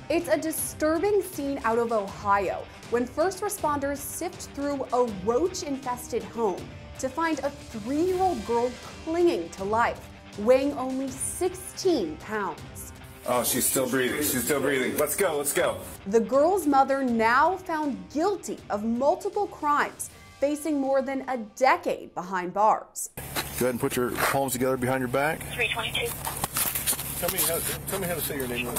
It's a disturbing scene out of Ohio when first responders sift through a roach-infested home to find a 3-year-old girl clinging to life, weighing only 16 pounds. Oh, she's still breathing. She's still breathing. Let's go, let's go. The girl's mother, now found guilty of multiple crimes, facing more than a decade behind bars. Go ahead and put your palms together behind your back. 322. Tell me how to say your name.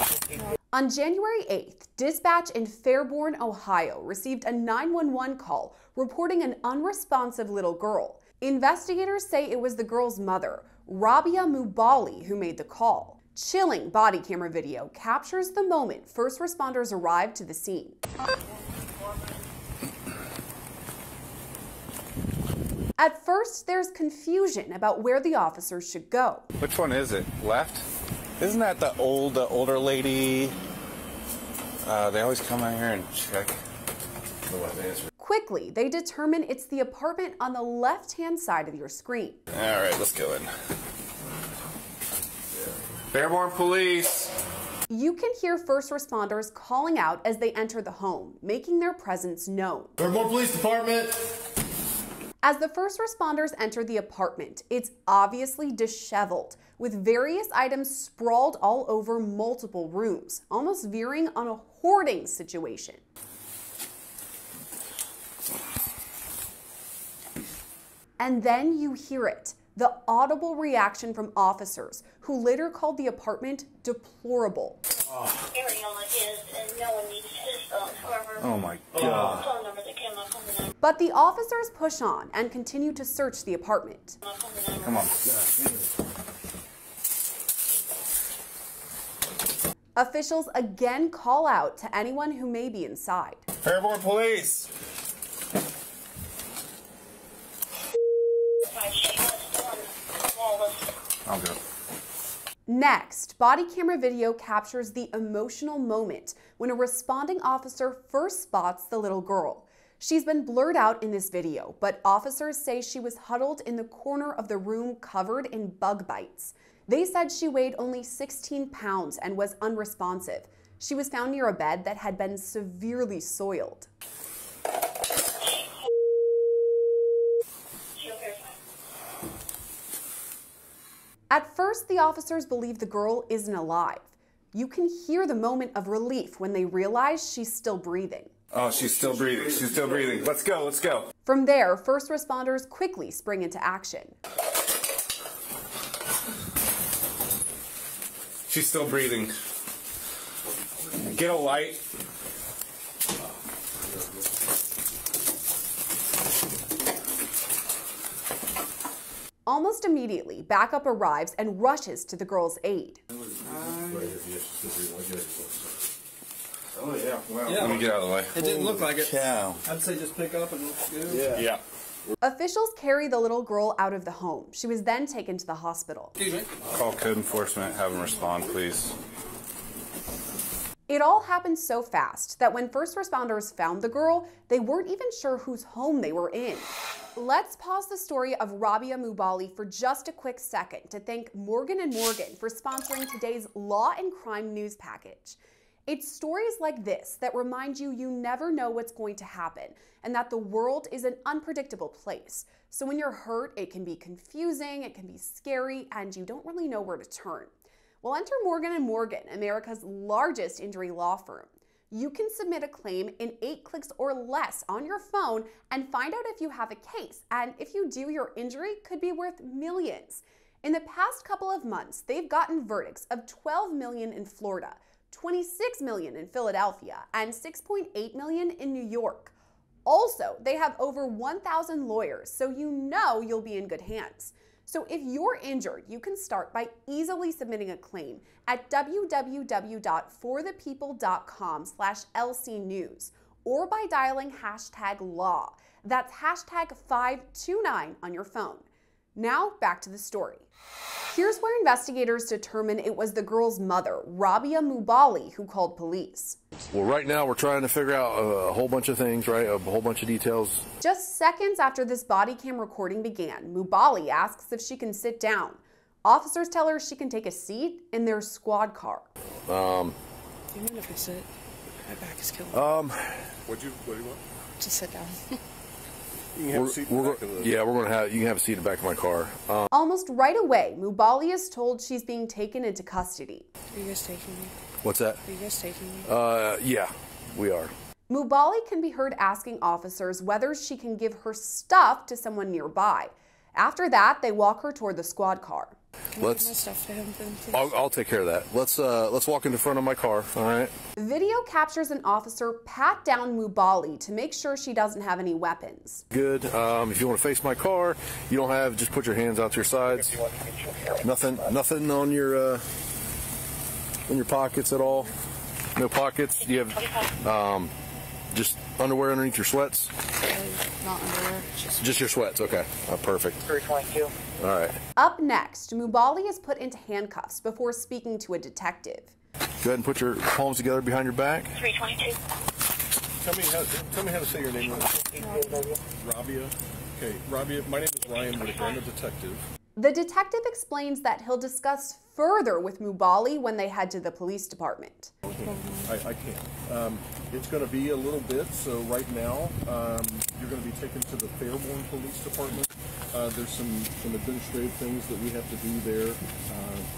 On January 8th, dispatch in Fairborn, Ohio received a 911 call reporting an unresponsive little girl. Investigators say it was the girl's mother, Rabyah Muballigh, who made the call. Chilling body camera video captures the moment first responders arrived to the scene. At first, there's confusion about where the officers should go. Which one is it? Left? Isn't that the older lady? They always come out here and check. Quickly, they determine it's the apartment on the left-hand side of your screen. All right, let's go in. Fairborn Police. You can hear first responders calling out as they enter the home, making their presence known. Fairborn Police Department. As the first responders enter the apartment, it's obviously disheveled, with various items sprawled all over multiple rooms, almost veering on a hoarding situation. And then you hear it, the audible reaction from officers, who later called the apartment deplorable. Oh my God. But the officers push on and continue to search the apartment. Come on. Officials again call out to anyone who may be inside. Fairborn Police. I'll go. Next, body camera video captures the emotional moment when a responding officer first spots the little girl. She's been blurred out in this video, but officers say she was huddled in the corner of the room covered in bug bites. They said she weighed only 16 pounds and was unresponsive. She was found near a bed that had been severely soiled. At first, the officers believe the girl isn't alive. You can hear the moment of relief when they realize she's still breathing. Oh, she's still breathing. She's still breathing. Let's go, let's go. From there, first responders quickly spring into action. She's still breathing. Get a light. Almost immediately, backup arrives and rushes to the girl's aid. Oh, yeah. Well, let me get out of the way. It didn't look like it. Cow. I'd say just pick up and go. Yeah. Officials carry the little girl out of the home. She was then taken to the hospital. Excuse me. Call code enforcement. Have them respond, please. It all happened so fast that when first responders found the girl, they weren't even sure whose home they were in. Let's pause the story of Rabyah Muballigh for just a quick second to thank Morgan & Morgan for sponsoring today's Law and Crime news package. It's stories like this that remind you you never know what's going to happen and that the world is an unpredictable place. So when you're hurt, it can be confusing, it can be scary, and you don't really know where to turn. Well, enter Morgan & Morgan, America's largest injury law firm. You can submit a claim in 8 clicks or less on your phone and find out if you have a case. And if you do, your injury could be worth millions. In the past couple of months, they've gotten verdicts of $12 million in Florida, $26 million in Philadelphia, and $6.8 million in New York. Also, they have over 1,000 lawyers, so you know you'll be in good hands. So if you're injured, you can start by easily submitting a claim at www.forthepeople.com/LCnews or by dialing #law. That's #529 on your phone. Now back to the story. Here's where investigators determine it was the girl's mother, Rabyah Muballigh, who called police. Well, right now we're trying to figure out a whole bunch of things, right? A whole bunch of details. Just seconds after this body cam recording began, Muballigh asks if she can sit down. Officers tell her she can take a seat in their squad car. You mind if I sit? My back is killing me. What do you want? Just sit down. You can have a seat in the back of the... Yeah, you can have a seat in the back of my car. Almost right away, Muballigh is told she's being taken into custody. Are you guys taking me? What's that? Are you guys taking me? Yeah, we are. Muballigh can be heard asking officers whether she can give her stuff to someone nearby. After that, they walk her toward the squad car. Can I give my stuff to him then, please? I'll take care of that. Let's walk in the front of my car, all right? Video captures an officer pat down Muballigh to make sure she doesn't have any weapons. Good. If you want to face my car, you don't have, just put your hands out to your sides. Nothing on your pockets at all. No pockets. You have just underwear underneath your sweats. Not underwear. Just your sweats. Okay. Perfect. 322. All right. Up next, Muballigh is put into handcuffs before speaking to a detective. Go ahead and put your palms together behind your back. 322. Tell me how to say your name. Rabyah. Okay, Rabyah. My name is Ryan Whitaker. I'm a detective. The detective explains that he'll discuss further with Muballigh when they head to the police department. I can't. It's going to be a little bit, so right now you're going to be taken to the Fairborn Police Department. There's some administrative things that we have to do there,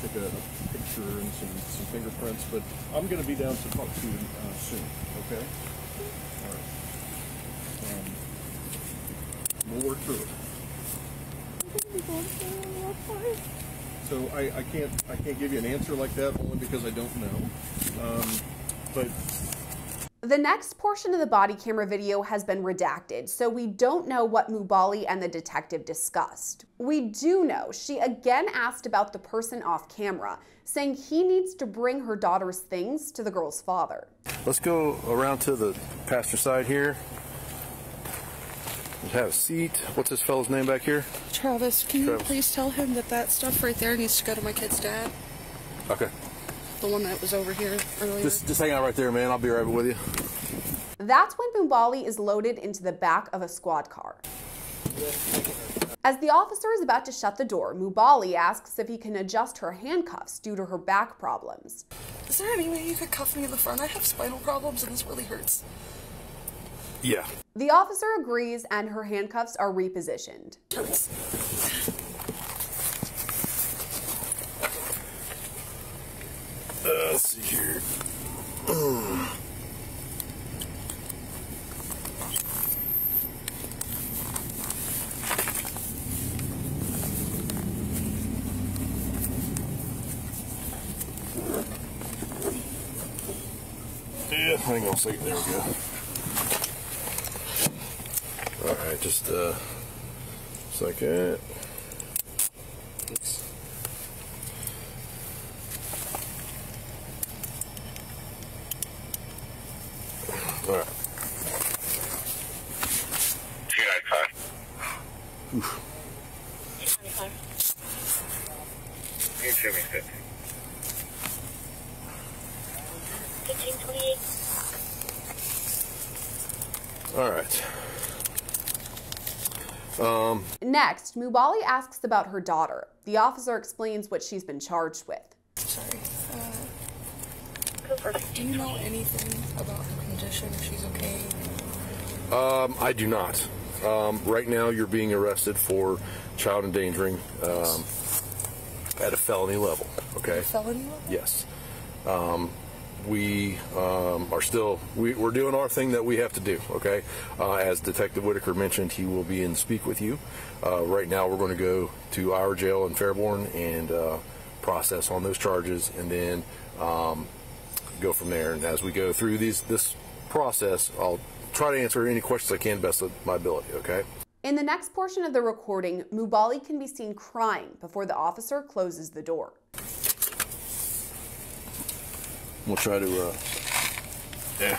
take a picture and some fingerprints, but I'm going to be down to talk to you soon, okay? All right. We'll work through it. So I can't give you an answer like that only because I don't know. But the next portion of the body camera video has been redacted, so we don't know what Muballigh and the detective discussed. We do know she again asked about the person off camera, saying he needs to bring her daughter's things to the girl's father. Let's go around to the passenger side here. Let's have a seat. What's this fellow's name back here? Travis, can you please tell him that stuff right there needs to go to my kid's dad? Okay. The one that was over here earlier. Just hang out right there, man. I'll be right with you. That's when Muballigh is loaded into the back of a squad car. As the officer is about to shut the door, Muballigh asks if he can adjust her handcuffs due to her back problems. Is there any way you could cuff me in the front? I have spinal problems and this really hurts. Yeah. The officer agrees and her handcuffs are repositioned. Let's see here. Yeah, hang on a second. There we go. All right, just a second. Oops. All right. 295. Oof. 225. You show me 50. 1528. All right. Next, Muballigh asks about her daughter. The officer explains what she's been charged with. Sorry. Do you know anything about her condition? If she's okay? I do not. Right now, you're being arrested for child endangering at a felony level. Okay. A felony level? Yes. We are still, we're doing our thing that we have to do, okay? As Detective Whitaker mentioned, he will be in speak with you. Right now, we're going to go to our jail in Fairborn and process on those charges, and then go from there. And as we go through this process, I'll try to answer any questions I can best of my ability, okay? In the next portion of the recording, Muballigh can be seen crying before the officer closes the door. We'll try to, yeah.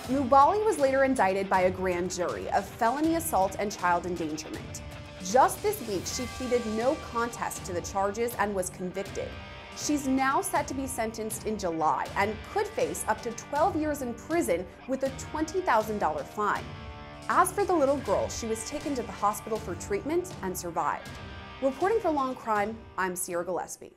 Muballigh was later indicted by a grand jury of felony assault and child endangerment. Just this week, she pleaded no contest to the charges and was convicted. She's now set to be sentenced in July and could face up to 12 years in prison with a $20,000 fine. As for the little girl, she was taken to the hospital for treatment and survived. Reporting for Law&Crime, I'm Gillespie.